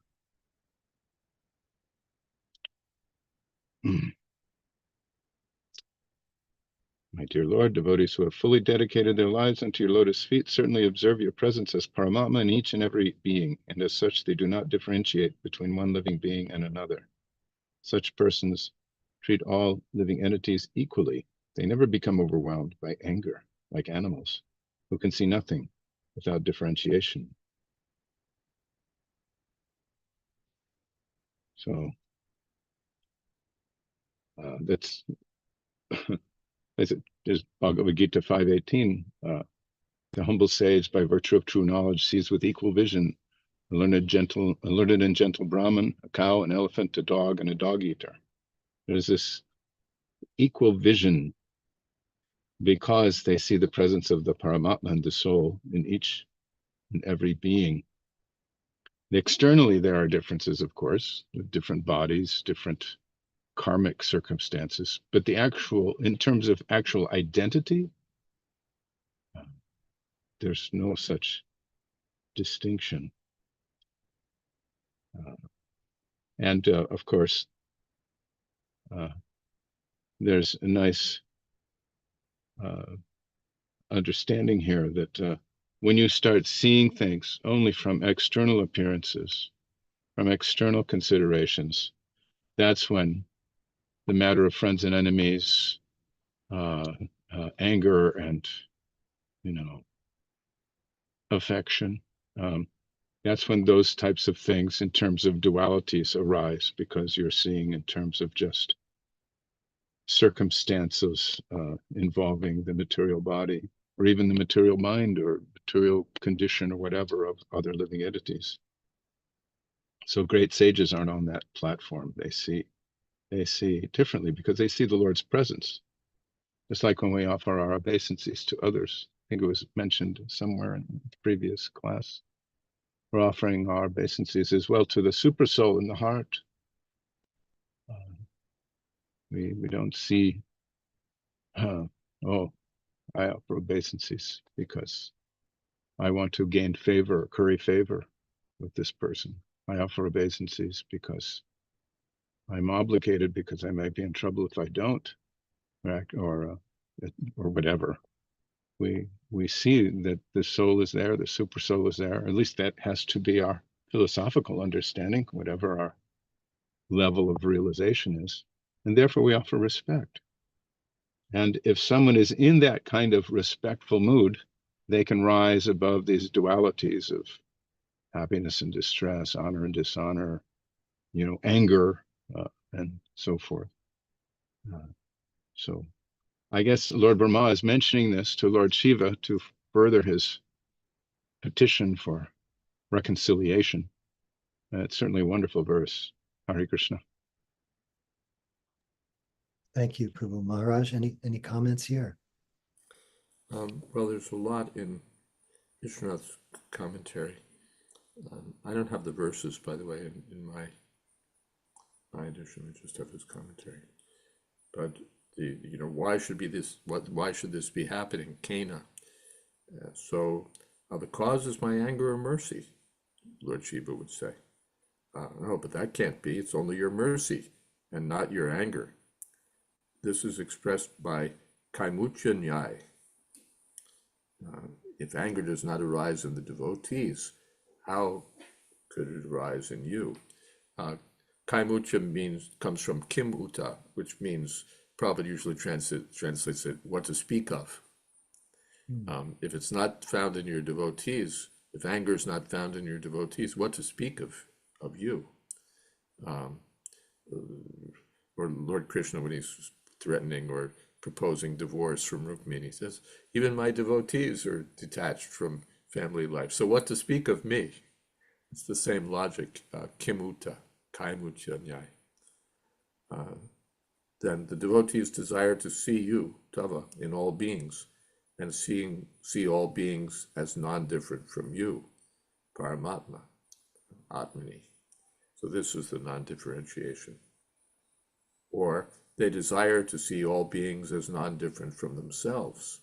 My dear Lord, devotees who have fully dedicated their lives unto your lotus feet certainly observe your presence as Paramatma in each and every being, and as such they do not differentiate between one living being and another. Such persons treat all living entities equally. They never become overwhelmed by anger, like animals, who can see nothing without differentiation. So that's there's Bhagavad Gita 5:18. The humble sage, by virtue of true knowledge, sees with equal vision a learned and gentle Brahmin, a cow, an elephant, a dog, and a dog eater. There's this equal vision because they see the presence of the Paramatma and the soul in each and every being. Externally, there are differences, of course, with different bodies, different karmic circumstances, but in terms of actual identity, there's no such distinction. And of course, there's a nice understanding here that when you start seeing things only from external appearances, from external considerations, that's when the matter of friends and enemies, anger and, affection, that's when those types of things in terms of dualities arise, because you're seeing in terms of just circumstances involving the material body, or even the material mind or material condition or whatever of other living entities. So great sages aren't on that platform. They see differently because they see the Lord's presence. Just like when we offer our obeisances to others, think it was mentioned somewhere in the previous class. We're offering our obeisances as well to the super soul in the heart. We don't see, oh, I offer obeisances because I want to gain favor, curry favor with this person. I offer obeisances because I'm obligated, because I might be in trouble if I don't, or whatever. We see that the soul is there, the super soul is there. At least that has to be our philosophical understanding, whatever our level of realization is. And therefore we offer respect. And if someone is in that kind of respectful mood, they can rise above these dualities of happiness and distress, honor and dishonor, anger, and so forth. So I guess Lord Brahma is mentioning this to Lord Shiva to further his petition for reconciliation. It's certainly a wonderful verse. Hare Krishna. Thank you, Prabhu Maharaj. Any comments here? Well, there's a lot in Vishwanath's commentary. I don't have the verses, by the way, in my edition. I just have his commentary. But why should this be happening? Kena. So the cause is my anger or mercy, Lord Shiva would say. No, but that can't be. It's only your mercy and not your anger. This is expressed by Kaimucha Nyai. If anger does not arise in the devotees, how could it arise in you? Kaimucha comes from Kim Uta, which means, Prabhupada usually translates it, what to speak of. If it's not found in your devotees, if anger is not found in your devotees, what to speak of you? Or Lord Krishna, when he's threatening or proposing divorce from Rukmini, says, even my devotees are detached from family life. So what to speak of me? It's the same logic, Kimuta, Kaimucha Nyai. Then the devotees desire to see you, Tava, in all beings, and see all beings as non-different from you, Paramatma, Atmani. So this is the non-differentiation. Or they desire to see all beings as non-different from themselves,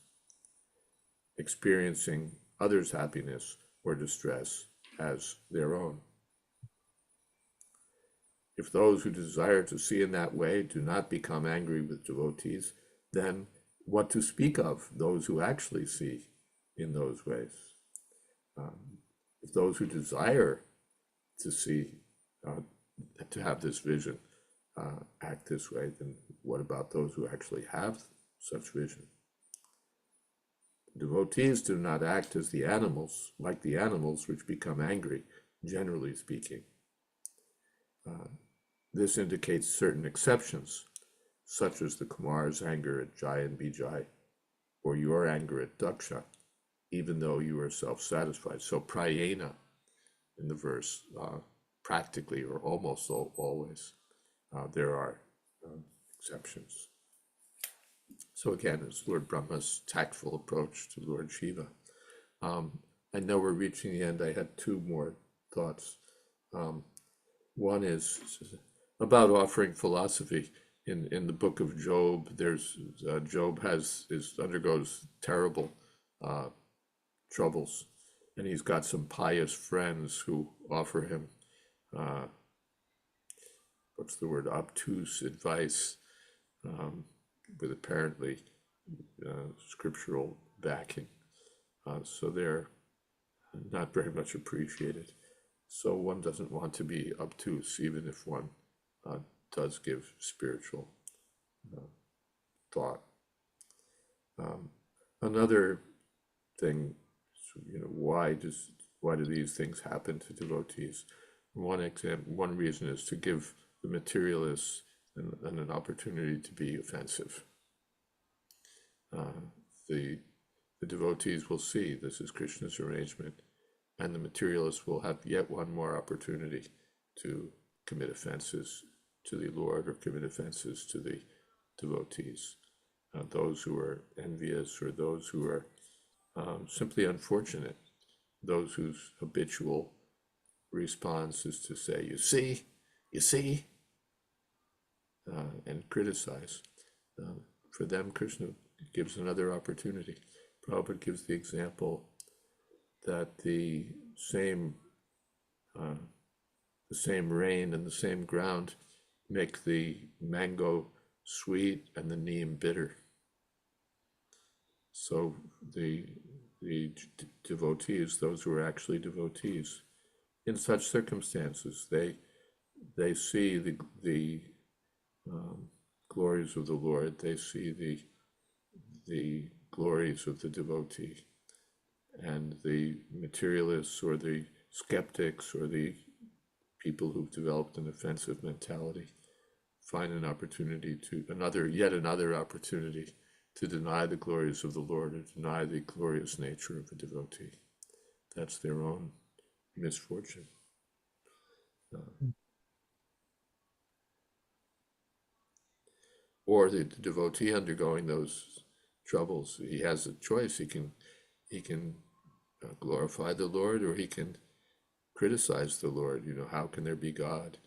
experiencing others' happiness or distress as their own. If those who desire to see in that way do not become angry with devotees, then what to speak of those who actually see in those ways? If those who desire to see, to have this vision, act this way, then what about those who actually have such vision? Devotees do not act as the animals, like the animals which become angry, generally speaking. This indicates certain exceptions, such as the Kumar's anger at Jai and Bijai, or your anger at Daksha, even though you are self-satisfied. So prayena in the verse, practically or almost always, there are exceptions. So again, it's Lord Brahma's tactful approach to Lord Shiva. I know we're reaching the end. I had two more thoughts. One is about offering philosophy. In the book of Job, there's Job undergoes terrible troubles, and he's got some pious friends who offer him obtuse advice with apparently scriptural backing. So they're not very much appreciated. So one doesn't want to be obtuse, even if one does give spiritual thought. Another thing, why do these things happen to devotees? One reason is to give the materialists an opportunity to be offensive. The devotees will see this is Krishna's arrangement, and the materialists will have yet one more opportunity to commit offenses to the Lord or commit offenses to the devotees. Those who are envious or those who are simply unfortunate. Those whose habitual response is to say, you see, and criticize. For them, Krishna gives another opportunity. Prabhupada gives the example that the same rain and the same ground make the mango sweet and the neem bitter. So the devotees, those who are actually devotees, in such circumstances, they see the glories of the Lord. They see the glories of the devotee, and the materialists or the skeptics or the people who've developed an offensive mentality find an opportunity to yet another opportunity to deny the glories of the Lord or deny the glorious nature of a devotee. That's their own misfortune. Or the devotee undergoing those troubles, he has a choice. He can glorify the Lord, or he can criticize the Lord. How can there be God?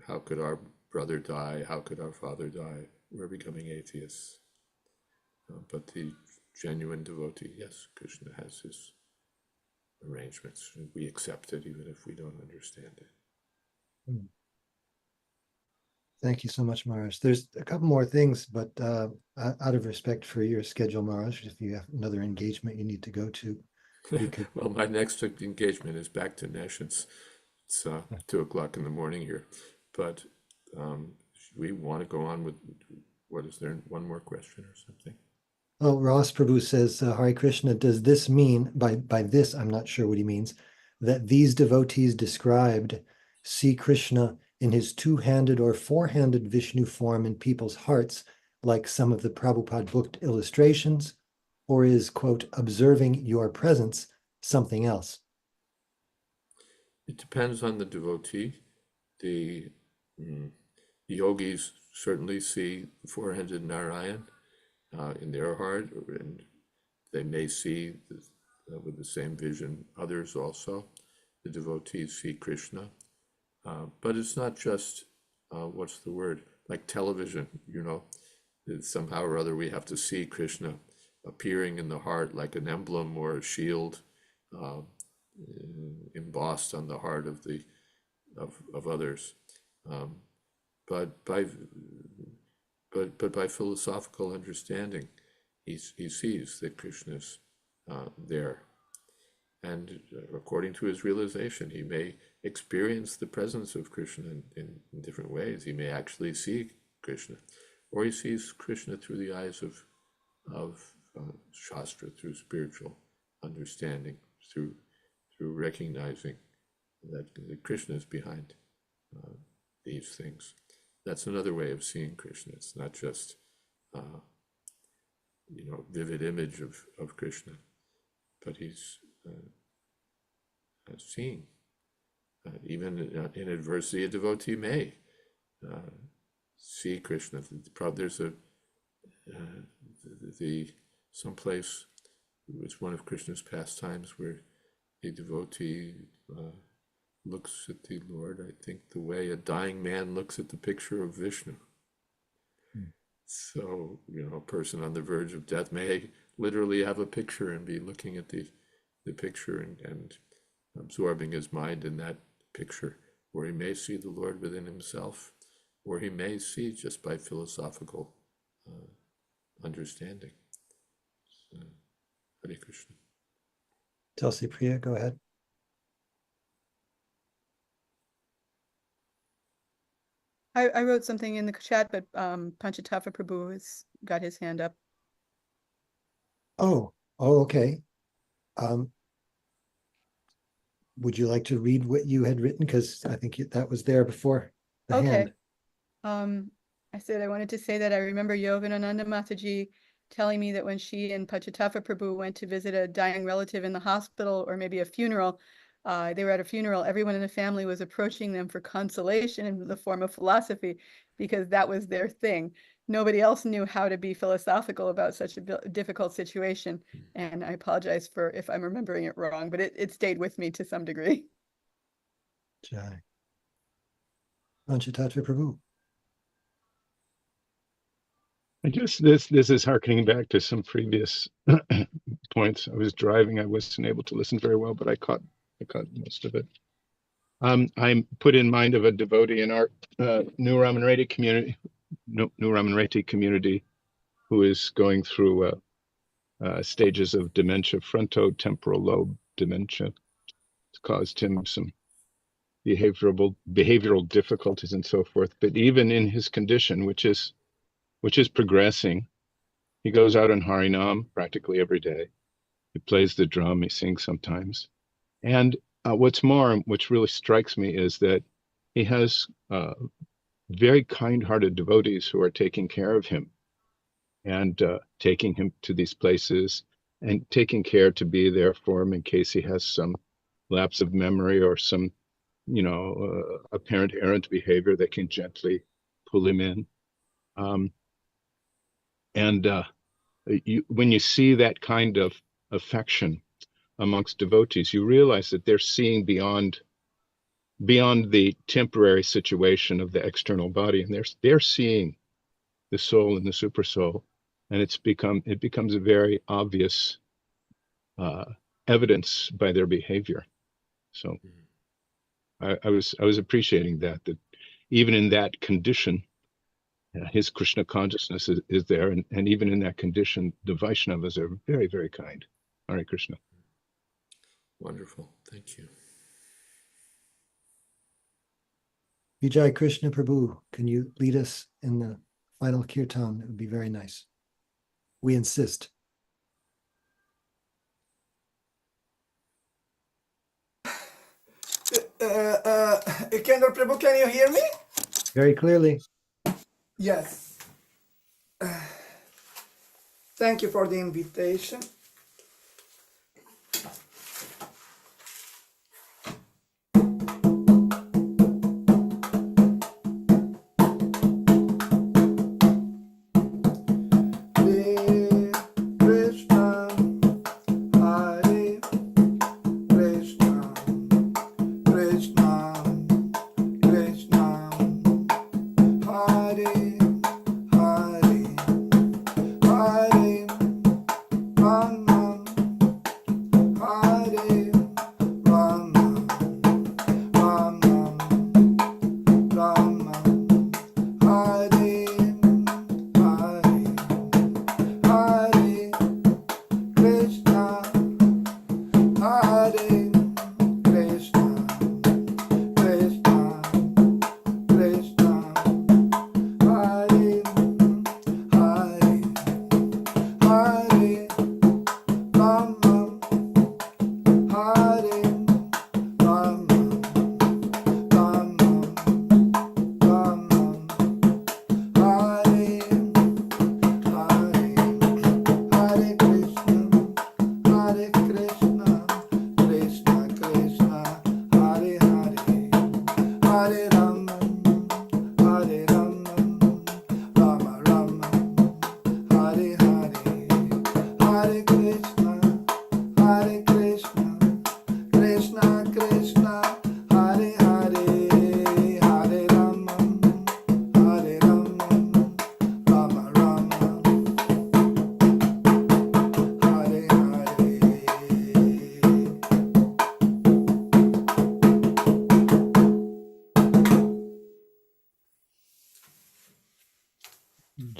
How could our brother die? How could our father die? We're becoming atheists. But the genuine devotee, yes, Krishna has his arrangements. We accept it even if we don't understand it. Thank you so much, Maharaj. There's a couple more things, but out of respect for your schedule, Maharaj, if you have another engagement you need to go to, we could. Well, my next engagement is back to Nesh. It's 2:00 in the morning here, but we want to go on with, what is there, one more question or something? Oh, Ross Prabhu says, Hare Krishna, does this mean, by this, I'm not sure what he means, that these devotees described see Krishna in his two-handed or four-handed Vishnu form in people's hearts, like some of the Prabhupada booked illustrations, or is, quote, observing your presence something else? It depends on the devotee. The yogis certainly see the four-handed Narayan in their heart, and they may see with the same vision others also. The devotees see Krishna, but it's not just what's the word, like television. Somehow or other we have to see Krishna appearing in the heart like an emblem or a shield embossed on the heart of others. But by philosophical understanding, he sees that Krishna's there, and according to his realization, he may experience the presence of Krishna in different ways. He may actually see Krishna, or he sees Krishna through the eyes of Shastra, through spiritual understanding, through recognizing that Krishna is behind these things. That's another way of seeing Krishna. It's not just vivid image of Krishna, but he's seeing. Even in adversity, a devotee may see Krishna. There's someplace, it's one of Krishna's pastimes where a devotee looks at the Lord, I think, the way a dying man looks at the picture of Vishnu. So, a person on the verge of death may literally have a picture and be looking at the picture and absorbing his mind in that picture, or he may see the Lord within himself, or he may see just by philosophical understanding. Hare Krishna. Tulsi Priya, go ahead. I wrote something in the chat, but Panchatattva Prabhu has got his hand up. Oh, okay. Would you like to read what you had written? Because I think that was there before the hand. I said I wanted to say that I remember Yoganananda Mataji telling me that when she and Panchatattva Prabhu went to visit a dying relative in the hospital, or maybe a funeral, they were at a funeral, everyone in the family was approaching them for consolation in the form of philosophy, because that was their thing. nobody else knew how to be philosophical about such a difficult situation. And I apologize for if I'm remembering it wrong, but it stayed with me to some degree. Jai. Panchatattva Prabhu. I guess this is harkening back to some previous points. I was driving, I wasn't able to listen very well, but I caught most of it. I'm put in mind of a devotee in our New Ramanreti community, who is going through stages of dementia, frontotemporal lobe dementia. It's caused him some behavioral difficulties and so forth. But even in his condition, which is progressing, he goes out on Harinam practically every day. He plays the drum, he sings sometimes. And what's more, which really strikes me, is that he has very kind-hearted devotees who are taking care of him and taking him to these places and taking care to be there for him in case he has some lapse of memory or some, apparent errant behavior that can gently pull him in. When you see that kind of affection amongst devotees, you realize that they're seeing beyond the temporary situation of the external body, and they're seeing the soul and the super soul, and it becomes a very obvious evidence by their behavior. So I was appreciating that even in that condition, his Krishna consciousness is there, and even in that condition, the Vaishnavas are very, very kind. Hare Krishna. Wonderful. Thank you. Vijay Krishna Prabhu, can you lead us in the final kirtan? It would be very nice. We insist. Kendall Prabhu, can you hear me? Very clearly. Yes. Thank you for the invitation.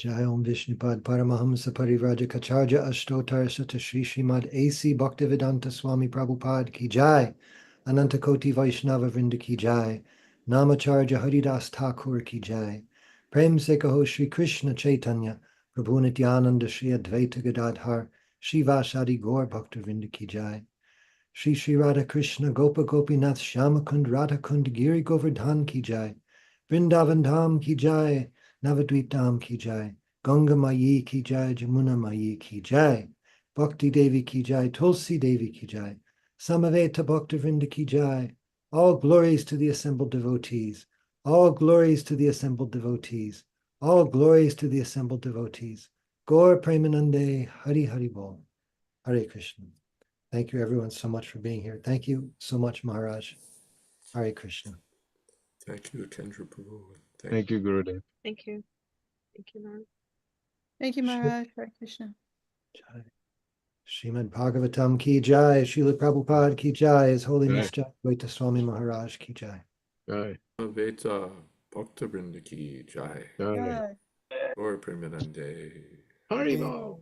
Jayom Vishnupad Paramahamsa Parivrajacacharya Ashtotar Sata Shri Srimad A.C. Bhaktivedanta Swami Prabhupada Ki Jai, Ananta Koti Vaishnava Vrinda Ki Jai, Namacharya Haridas Thakur Ki Jai, Prem Se Kaho Shri Krishna Chaitanya, Prabhu Nityananda Shri Advaita Gadadhar, Shiva Shadi Gaur Bhakta Vrinda Ki Jai, Shri Shri Radha Krishna Gopa Gopinath Shyamakund Radha Kund Giri Govardhan Ki Jai, Vrindavan Dham Ki Jai, Navadvip Dham Ki Jai, Ganga Mayi Ki Jai, Jamuna Mayi Ki Jai, Bhakti Devi Ki Jai, Tulsi Devi Ki Jai, Samaveta Bhakta Vrinda Ki Jai. All glories to the assembled devotees. All glories to the assembled devotees. All glories to the assembled devotees. Gaur Premanande, Hari Hari Bol. Hare Krishna. Thank you everyone so much for being here. Thank you so much, Maharaj. Hare Krishna. Thank you, Kendra Prabhu. Thank you, Gurudev. Thank you. Thank you, Lord. Thank you, Maharaj. Hare Krishna. Jai. Srimad Bhagavatam ki jai, Srila Prabhupada ki jai, His Holiness Jayadvaita Swami Maharaj ki jai. Jai. Veta Bhakta Vrinda ki jai. Jai. Jai. Gaur Premanande. Haribol.